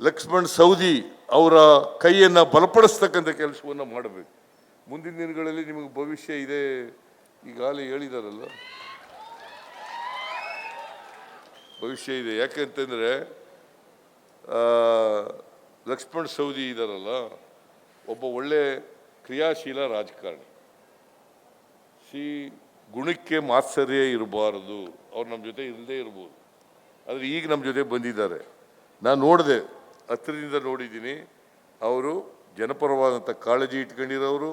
ಲಕ್ಷ್ಮಣ್ ಸವದಿ ಅವರ ಕೈಯನ್ನು ಬಲಪಡಿಸ್ತಕ್ಕಂಥ ಕೆಲಸವನ್ನು ಮಾಡಬೇಕು. ಮುಂದಿನ ದಿನಗಳಲ್ಲಿ ನಿಮಗೆ ಭವಿಷ್ಯ ಇದೆ, ಈಗಾಗಲೇ ಹೇಳಿದಾರಲ್ಲ, ಭವಿಷ್ಯ ಇದೆ. ಯಾಕೆಂತಂದರೆ ಲಕ್ಷ್ಮಣ್ ಸವದಿ ಇದ್ದಾರಲ್ಲ, ಒಬ್ಬ ಒಳ್ಳೆ ಕ್ರಿಯಾಶೀಲ ರಾಜಕಾರಣಿ. ಗುಣಕ್ಕೆ ಮಾತ್ಸರ್ಯ ಇರಬಾರದು, ಅವ್ರು ನಮ್ಮ ಜೊತೆ ಇಲ್ಲದೇ ಇರ್ಬೋದು, ಆದರೆ ಈಗ ನಮ್ಮ ಜೊತೆ ಬಂದಿದ್ದಾರೆ. ನಾನು ನೋಡಿದೆ, ಹತ್ತಿರದಿಂದ ನೋಡಿದ್ದೀನಿ. ಅವರು ಜನಪರವಾದಂಥ ಕಾಳಜಿ ಇಟ್ಕೊಂಡಿರೋರು,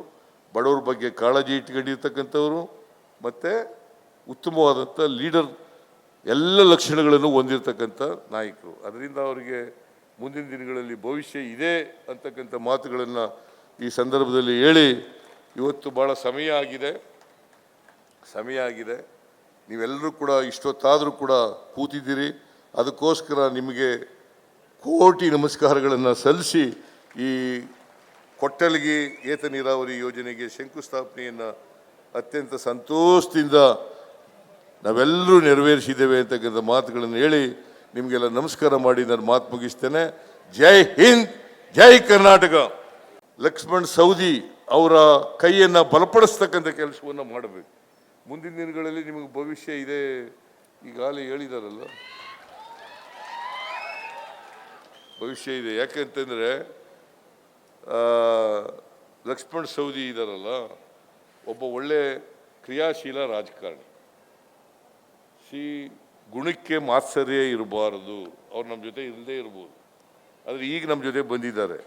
ಬಡವ್ರ ಬಗ್ಗೆ ಕಾಳಜಿ ಇಟ್ಕೊಂಡಿರ್ತಕ್ಕಂಥವ್ರು, ಮತ್ತು ಉತ್ತಮವಾದಂಥ ಲೀಡರ್ ಎಲ್ಲ ಲಕ್ಷಣಗಳನ್ನು ಹೊಂದಿರತಕ್ಕಂಥ ನಾಯಕರು. ಅದರಿಂದ ಅವರಿಗೆ ಮುಂದಿನ ದಿನಗಳಲ್ಲಿ ಭವಿಷ್ಯ ಇದೆ ಅಂತಕ್ಕಂಥ ಮಾತುಗಳನ್ನು ಈ ಸಂದರ್ಭದಲ್ಲಿ ಹೇಳಿ, ಇವತ್ತು ಭಾಳ ಸಮಯ ಆಗಿದೆ. ನೀವೆಲ್ಲರೂ ಕೂಡ ಇಷ್ಟೊತ್ತಾದರೂ ಕೂಡ ಕೂತಿದ್ದೀರಿ. ಅದಕ್ಕೋಸ್ಕರ ನಿಮಗೆ ಕೋಟಿ ನಮಸ್ಕಾರಗಳನ್ನು ಸಲ್ಲಿಸಿ ಈ ಕೊಟ್ಟಲಿಗೆ ಏತ ನೀರಾವರಿ ಯೋಜನೆಗೆ ಶಂಕುಸ್ಥಾಪನೆಯನ್ನು ಅತ್ಯಂತ ಸಂತೋಷದಿಂದ ನಾವೆಲ್ಲರೂ ನೆರವೇರಿಸಿದ್ದೇವೆ ಅಂತಕ್ಕಂಥ ಮಾತುಗಳನ್ನು ಹೇಳಿ ನಿಮಗೆಲ್ಲ ನಮಸ್ಕಾರ ಮಾಡಿ ನಾನು ಮಾತು ಮುಗಿಸ್ತೇನೆ. ಜೈ ಹಿಂದ್, ಜೈ ಕರ್ನಾಟಕ. ಲಕ್ಷ್ಮಣ್ ಸವದಿ ಅವರ ಕೈಯನ್ನು ಬಲಪಡಿಸ್ತಕ್ಕಂಥ ಕೆಲಸವನ್ನು ಮಾಡಬೇಕು. ಮುಂದಿನ ದಿನಗಳಲ್ಲಿ ನಿಮಗೆ ಭವಿಷ್ಯ ಇದೆ, ಈಗಾಗಲೇ ಹೇಳಿದಾರಲ್ಲ, ಭವಿಷ್ಯ ಇದೆ. ಯಾಕೆಂತಂದರೆ ಲಕ್ಷ್ಮಣ್ ಸವದಿ ಇದ್ದಾರಲ್ಲ, ಒಬ್ಬ ಒಳ್ಳೆ ಕ್ರಿಯಾಶೀಲ ರಾಜಕಾರಣಿ. ಗುಣಕ್ಕೆ ಮಾತ್ಸರ್ಯ ಇರಬಾರದು, ಅವ್ರು ನಮ್ಮ ಜೊತೆ ಇಲ್ಲದೇ ಇರ್ಬೋದು, ಆದರೆ ಈಗ ನಮ್ಮ ಜೊತೆ ಬಂದಿದ್ದಾರೆ.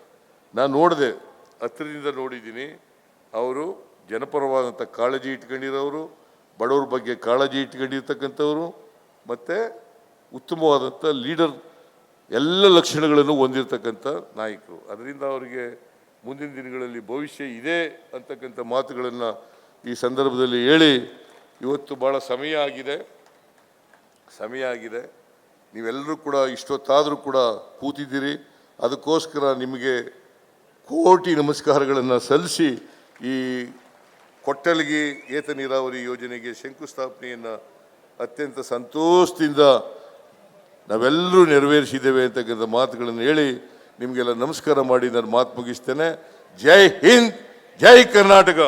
ನಾನು ನೋಡಿದೆ, ಹತ್ತಿರದಿಂದ ನೋಡಿದ್ದೀನಿ. ಅವರು ಜನಪರವಾದಂಥ ಕಾಳಜಿ ಇಟ್ಕೊಂಡಿರೋರು, ಬಡವ್ರ ಬಗ್ಗೆ ಕಾಳಜಿ ಇಟ್ಕೊಂಡಿರ್ತಕ್ಕಂಥವ್ರು, ಮತ್ತು ಉತ್ತಮವಾದಂಥ ಲೀಡರ್ ಎಲ್ಲ ಲಕ್ಷಣಗಳನ್ನು ಹೊಂದಿರತಕ್ಕಂಥ ನಾಯಕರು. ಅದರಿಂದ ಅವರಿಗೆ ಮುಂದಿನ ದಿನಗಳಲ್ಲಿ ಭವಿಷ್ಯ ಇದೆ ಅಂತಕ್ಕಂಥ ಮಾತುಗಳನ್ನು ಈ ಸಂದರ್ಭದಲ್ಲಿ ಹೇಳಿ, ಇವತ್ತು ಭಾಳ ಸಮಯ ಆಗಿದೆ. ನೀವೆಲ್ಲರೂ ಕೂಡ ಇಷ್ಟೊತ್ತಾದರೂ ಕೂಡ ಕೂತಿದ್ದೀರಿ. ಅದಕ್ಕೋಸ್ಕರ ನಿಮಗೆ ಕೋಟಿ ನಮಸ್ಕಾರಗಳನ್ನು ಸಲ್ಲಿಸಿ ಈ ಕೊಟ್ಟಲಿಗೆ ಏತ ನೀರಾವರಿ ಯೋಜನೆಗೆ ಶಂಕುಸ್ಥಾಪನೆಯನ್ನು ಅತ್ಯಂತ ಸಂತೋಷದಿಂದ ನಾವೆಲ್ಲರೂ ನೆರವೇರಿಸಿದ್ದೇವೆ ಅಂತಕ್ಕಂಥ ಮಾತುಗಳನ್ನು ಹೇಳಿ ನಿಮಗೆಲ್ಲ ನಮಸ್ಕಾರ ಮಾಡಿ ನಾನು ಮಾತು ಮುಗಿಸ್ತೇನೆ. ಜೈ ಹಿಂದ್, ಜೈ ಕರ್ನಾಟಕ.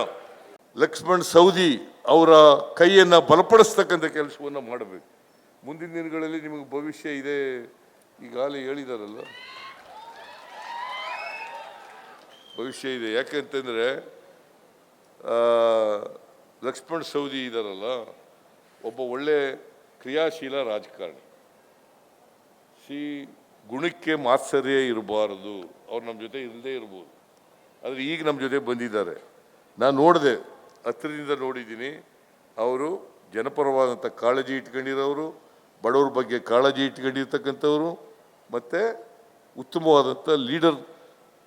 ಲಕ್ಷ್ಮಣ್ ಸವದಿ ಅವರ ಕೈಯನ್ನು ಬಲಪಡಿಸ್ತಕ್ಕಂಥ ಕೆಲಸವನ್ನು ಮಾಡಬೇಕು. ಮುಂದಿನ ದಿನಗಳಲ್ಲಿ ನಿಮಗೆ ಭವಿಷ್ಯ ಇದೆ, ಈಗಾಗಲೇ ಹೇಳಿದಾರಲ್ಲ, ಭವಿಷ್ಯ ಇದೆ. ಯಾಕೆಂತಂದರೆ ಲಕ್ಷ್ಮಣ್ ಸವದಿ ಇದ್ದಾರಲ್ಲ, ಒಬ್ಬ ಒಳ್ಳೆ ಕ್ರಿಯಾಶೀಲ ರಾಜಕಾರಣಿ. ಗುಣಕ್ಕೆ ಮಾತ್ಸರ್ಯ ಇರಬಾರದು, ಅವ್ರು ನಮ್ಮ ಜೊತೆ ಇಲ್ಲದೇ ಇರ್ಬೋದು, ಆದರೆ ಈಗ ನಮ್ಮ ಜೊತೆ ಬಂದಿದ್ದಾರೆ. ನಾನು ನೋಡಿದೆ, ಹತ್ತಿರದಿಂದ ನೋಡಿದ್ದೀನಿ. ಅವರು ಜನಪರವಾದಂಥ ಕಾಳಜಿ ಇಟ್ಕೊಂಡಿರೋರು, ಬಡವ್ರ ಬಗ್ಗೆ ಕಾಳಜಿ ಇಟ್ಕೊಂಡಿರ್ತಕ್ಕಂಥವ್ರು, ಮತ್ತು ಉತ್ತಮವಾದಂಥ ಲೀಡರ್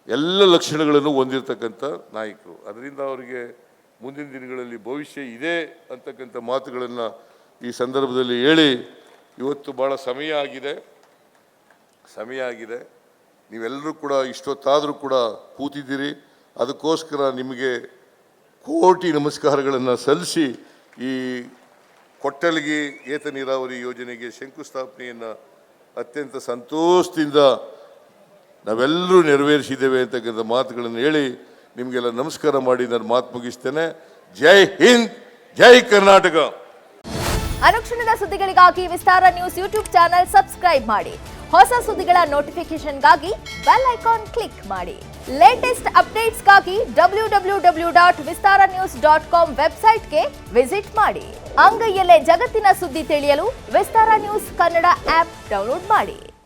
ಎಲ್ಲ ಲಕ್ಷಣಗಳನ್ನು ಹೊಂದಿರತಕ್ಕಂಥ ನಾಯಕರು. ಅದರಿಂದ ಅವರಿಗೆ ಮುಂದಿನ ದಿನಗಳಲ್ಲಿ ಭವಿಷ್ಯ ಇದೆ ಅಂತಕ್ಕಂಥ ಮಾತುಗಳನ್ನು ಈ ಸಂದರ್ಭದಲ್ಲಿ ಹೇಳಿ, ಇವತ್ತು ಭಾಳ ಸಮಯ ಆಗಿದೆ. ನೀವೆಲ್ಲರೂ ಕೂಡ ಇಷ್ಟೊತ್ತಾದರೂ ಕೂಡ ಕೂತಿದ್ದೀರಿ. ಅದಕ್ಕೋಸ್ಕರ ನಿಮಗೆ ಕೋಟಿ ನಮಸ್ಕಾರಗಳನ್ನು ಸಲ್ಲಿಸಿ ಈ ಕೊಟ್ಟಲಿಗೆ ಏತ ನೀರಾವರಿ ಯೋಜನೆಗೆ ಶಂಕುಸ್ಥಾಪನೆಯನ್ನು ಅತ್ಯಂತ ಸಂತೋಷದಿಂದ ನಾವೆಲ್ಲರೂ ನೆರವೇರಿಸಿದ್ದೇವೆ ಅಂತಕ್ಕಂಥ ಮಾತುಗಳನ್ನು ಹೇಳಿ ನಿಮಗೆಲ್ಲ ನಮಸ್ಕಾರ ಮಾಡಿ ನಾನು ಮಾತು ಮುಗಿಸ್ತೇನೆ. ಜೈ ಹಿಂದ್, ಜೈ ಕರ್ನಾಟಕ. ಅನುಕ್ಷಣದ ಸುದ್ದಿಗಳಿಗಾಗಿ ವಿಸ್ತಾರ ನ್ಯೂಸ್ ಯೂಟ್ಯೂಬ್ ಚಾನೆಲ್ ಸಬ್ಸ್ಕ್ರೈಬ್ ಮಾಡಿ. ಹೊಸ ಸುದ್ದಿಗಳ ನೋಟಿಫಿಕೇಶನ್ಗಾಗಿ ಬೆಲ್ ಐಕಾನ್ ಕ್ಲಿಕ್ ಮಾಡಿ. ಲೇಟೆಸ್ಟ್ ಅಪ್ಡೇಟ್ಸ್ಗಾಗಿ www.vistaranews.com ವೆಬ್ಸೈಟ್ಗೆ ವಿಸಿಟ್ ಮಾಡಿ. ಅಂಗೈಯಲ್ಲೇ ಜಗತ್ತಿನ ಸುದ್ದಿ ತಿಳಿಯಲು ವಿಸ್ತಾರ ನ್ಯೂಸ್ ಕನ್ನಡ ಆಪ್ ಡೌನ್ಲೋಡ್ ಮಾಡಿ.